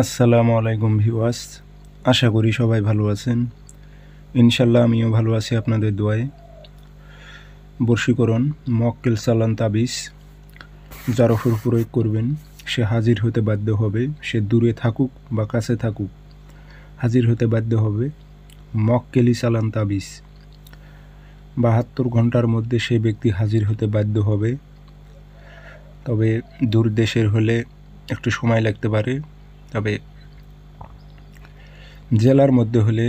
আসসালামু আলাইকুম ভিউয়ার্স, আশা করি সবাই ভালো আছেন। ইনশাল্লাহ আমিও ভালো আছি আপনাদের দোয়ায়। বশীকরণ মক্কেল চালান তাবিজ যার ওপর প্রয়োগ করবেন সে হাজির হতে বাধ্য হবে, সে দূরে থাকুক বা কাছে থাকুক হাজির হতে বাধ্য হবে। মক্কেলি চালান তাবিজ 72 ঘন্টার মধ্যে সে ব্যক্তি হাজির হতে বাধ্য হবে। তবে দূর দেশের হলে একটু সময় লাগতে পারে, তবে জেলার মধ্যে হলে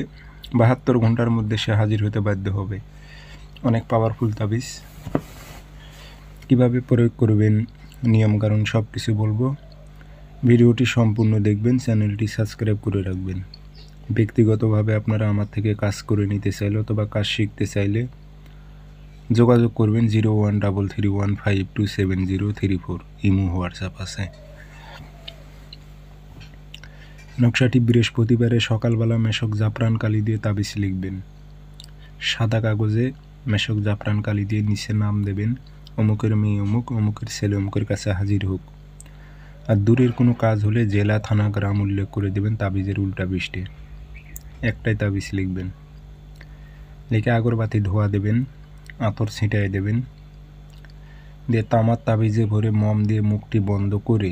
72 ঘন্টার মধ্যে সে হাজির হতে বাধ্য হবে। অনেক পাওয়ারফুল তাবিজ। কীভাবে প্রয়োগ করবেন, নিয়মকানুন সব কিছু বলবো। ভিডিওটি সম্পূর্ণ দেখবেন, চ্যানেলটি সাবস্ক্রাইব করে রাখবেন। ব্যক্তিগতভাবে আপনারা আমার থেকে কাজ করে নিতে চাইলে অথবা কাজ শিখতে চাইলে যোগাযোগ করবেন 013315270034। ইমো হোয়াটসঅ্যাপ আছে। নকশাটি বৃহস্পতিবারে সকালবেলা মেশক জাফরান কালি দিয়ে তাবিজ লিখবেন। সাদা কাগজে মেশক জাফরান কালি দিয়ে নিচে নাম দেবেন, অমুকের মেয়ে অমুক, অমুকের ছেলে অমুকের কাছে হাজির হোক। আর দূরের কোনো কাজ হলে জেলা, থানা, গ্রাম উল্লেখ করে দেবেন তাবিজের উল্টা পৃষ্ঠে। একটাই তাবিজ লিখবেন। লিখে আগরবাতি ধোয়া দেবেন, আতর ছিটাই দেবেন, দিয়ে তামার তাবিজে ভরে মম দিয়ে মুখটি বন্ধ করে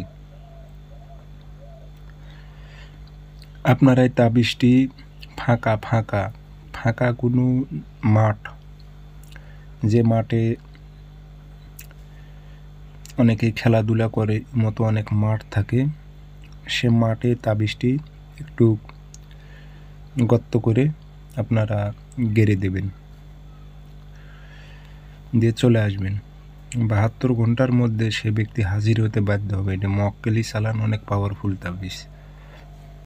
আপনারা এই তাবিজটি ফাঁকা কোনো মাঠ, যে মাঠে অনেকেই খেলাধুলা করে মতো অনেক মাঠ থাকে, সে মাঠে তাবিজটি একটু গর্ত করে আপনারা গেড়ে দেবেন, দিয়ে চলে আসবেন। 72 ঘন্টার মধ্যে সে ব্যক্তি হাজির হতে বাধ্য হবে। এটা মক্কেলি চালান, অনেক পাওয়ারফুল তাবিজ।